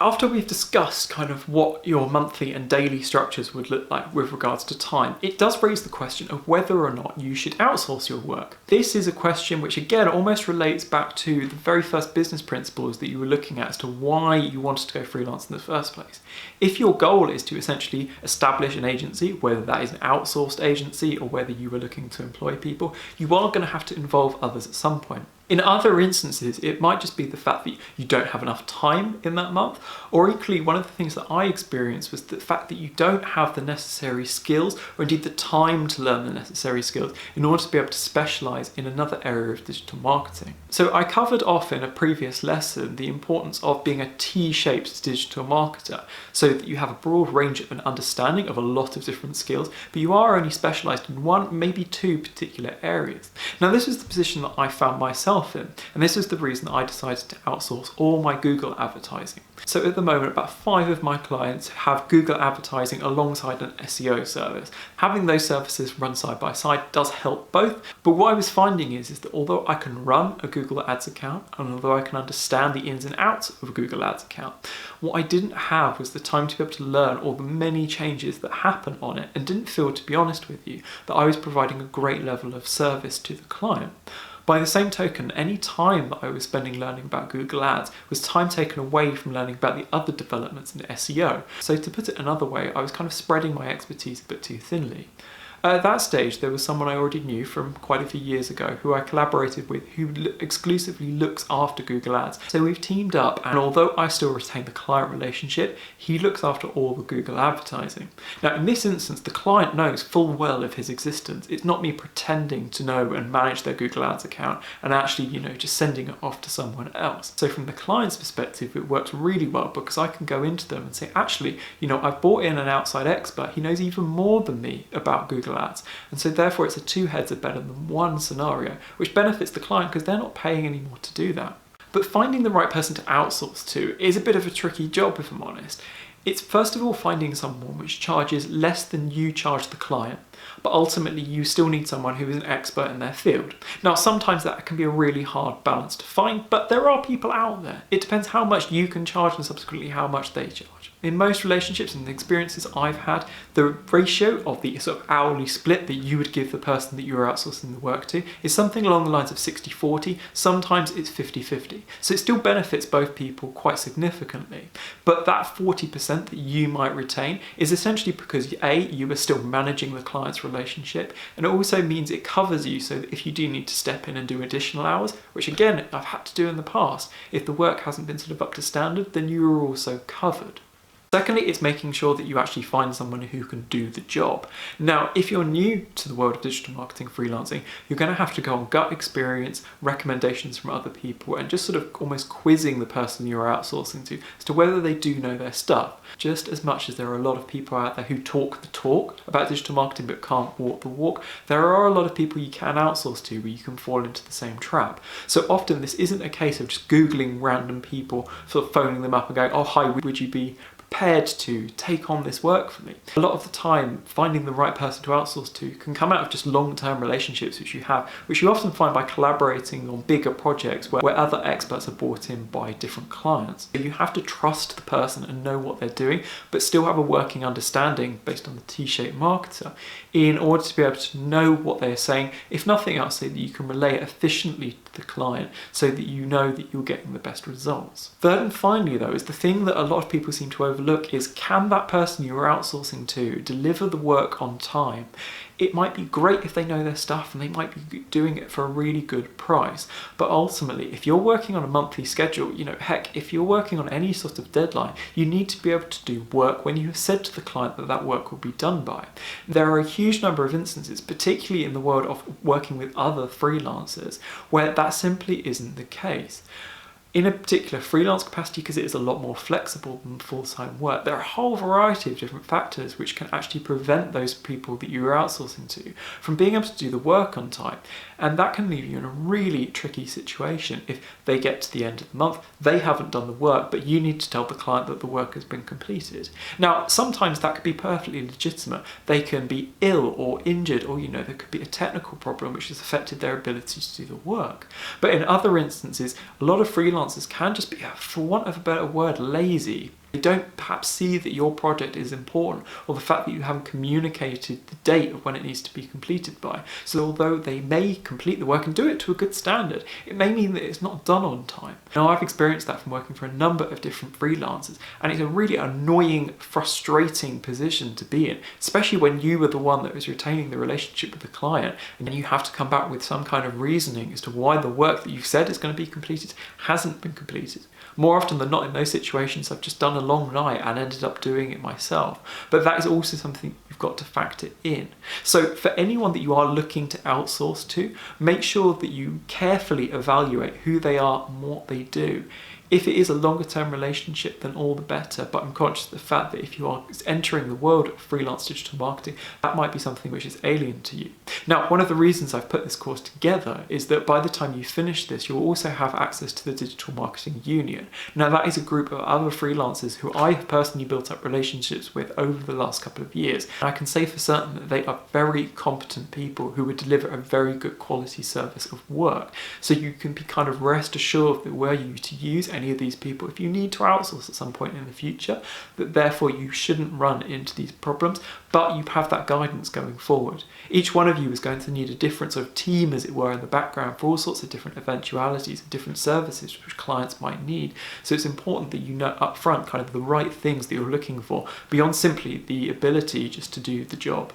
After we've discussed kind of what your monthly and daily structures would look like with regards to time, it does raise the question of whether or not you should outsource your work. This is a question which again almost relates back to the very first business principles that you were looking at as to why you wanted to go freelance in the first place. If your goal is to essentially establish an agency, whether that is an outsourced agency or whether you were looking to employ people, you are going to have to involve others at some point. In other instances, it might just be the fact that you don't have enough time in that month, or equally, one of the things that I experienced was the fact that you don't have the necessary skills, or indeed the time to learn the necessary skills in order to be able to specialize in another area of digital marketing. So I covered off in a previous lesson the importance of being a T-shaped digital marketer, so that you have a broad range of an understanding of a lot of different skills, but you are only specialized in one, maybe two particular areas. Now, this is the position that I found myself in, and this is the reason I decided to outsource all my Google advertising. So at the moment, about 5 of my clients have Google advertising alongside an SEO service. Having those services run side by side does help both, but what I was finding is that although I can run a Google Ads account, and although I can understand the ins and outs of a Google Ads account, what I didn't have was the time to be able to learn all the many changes that happen on it, and didn't feel, to be honest with you, that I was providing a great level of service to the client. By the same token, any time that I was spending learning about Google Ads was time taken away from learning about the other developments in SEO. So to put it another way, I was kind of spreading my expertise a bit too thinly. At that stage, there was someone I already knew from quite a few years ago who I collaborated with who exclusively looks after Google Ads. So we've teamed up, and although I still retain the client relationship, he looks after all the Google advertising. Now, in this instance, the client knows full well of his existence. It's not me pretending to know and manage their Google Ads account and actually, just sending it off to someone else. So from the client's perspective, it works really well because I can go into them and say, actually, I've brought in an outside expert. He knows even more than me about Google Ads, and so therefore it's a two heads are better than one scenario, which benefits the client because they're not paying any more to do that. But finding the right person to outsource to is a bit of a tricky job, if I'm honest. It's first of all finding someone which charges less than you charge the client, but ultimately you still need someone who is an expert in their field. Now, sometimes that can be a really hard balance to find, but there are people out there. It depends how much you can charge and subsequently how much they charge. In most relationships and the experiences I've had, the ratio of the sort of hourly split that you would give the person that you're outsourcing the work to is something along the lines of 60-40, sometimes it's 50-50. So it still benefits both people quite significantly. But that 40% that you might retain is essentially because A, you are still managing the client's relationship, and it also means it covers you so that if you do need to step in and do additional hours, which again, I've had to do in the past, if the work hasn't been sort of up to standard, then you are also covered. Secondly, it's making sure that you actually find someone who can do the job. Now, if you're new to the world of digital marketing freelancing, you're going to have to go on gut experience, recommendations from other people, and just sort of almost quizzing the person you're outsourcing to as to whether they do know their stuff. Just as much as there are a lot of people out there who talk the talk about digital marketing but can't walk the walk, there are a lot of people you can outsource to where you can fall into the same trap. So often this isn't a case of just Googling random people, sort of phoning them up and going, oh, hi, would you be prepared to take on this work for me? A lot of the time, finding the right person to outsource to can come out of just long-term relationships which you have, which you often find by collaborating on bigger projects where other experts are brought in by different clients. So you have to trust the person and know what they're doing, but still have a working understanding based on the T-shaped marketer in order to be able to know what they're saying, if nothing else, so that you can relay it efficiently to the client so that you know that you're getting the best results. Third and finally though, is the thing that a lot of people seem to overlook is, can that person you're outsourcing to deliver the work on time? It might be great if they know their stuff and they might be doing it for a really good price, but ultimately if you're working on a monthly schedule, heck, if you're working on any sort of deadline, you need to be able to do work when you have said to the client that that work will be done by. There are a huge number of instances, particularly in the world of working with other freelancers, where that simply isn't the case. In a particular freelance capacity, because it is a lot more flexible than full-time work, there are a whole variety of different factors which can actually prevent those people that you are outsourcing to from being able to do the work on time. And that can leave you in a really tricky situation if they get to the end of the month, they haven't done the work, but you need to tell the client that the work has been completed. Now, sometimes that could be perfectly legitimate. They can be ill or injured, or there could be a technical problem which has affected their ability to do the work. But in other instances, a lot of freelancers freelancers can just be, for want of a better word, lazy. They don't perhaps see that your project is important, or the fact that you haven't communicated the date of when it needs to be completed by. So although they may complete the work and do it to a good standard, it may mean that it's not done on time. Now, I've experienced that from working for a number of different freelancers, and it's a really annoying, frustrating position to be in, especially when you were the one that was retaining the relationship with the client, and then you have to come back with some kind of reasoning as to why the work that you've said is going to be completed hasn't been completed. More often than not, in those situations, I've just done a long night and ended up doing it myself. But that is also something you've got to factor in. So for anyone that you are looking to outsource to, make sure that you carefully evaluate who they are and what they do. If it is a longer term relationship, then all the better. But I'm conscious of the fact that if you are entering the world of freelance digital marketing, that might be something which is alien to you. Now, one of the reasons I've put this course together is that by the time you finish this, you'll also have access to the Digital Marketing Union. Now, that is a group of other freelancers who I have personally built up relationships with over the last couple of years. And I can say for certain that they are very competent people who would deliver a very good quality service of work. So you can be kind of rest assured that were you to use any of these people, if you need to outsource at some point in the future, that therefore you shouldn't run into these problems, but you have that guidance going forward. Each one of you is going to need a different sort of team, as it were, in the background for all sorts of different eventualities and different services which clients might need. So it's important that you know up front kind of the right things that you're looking for, beyond simply the ability just to do the job.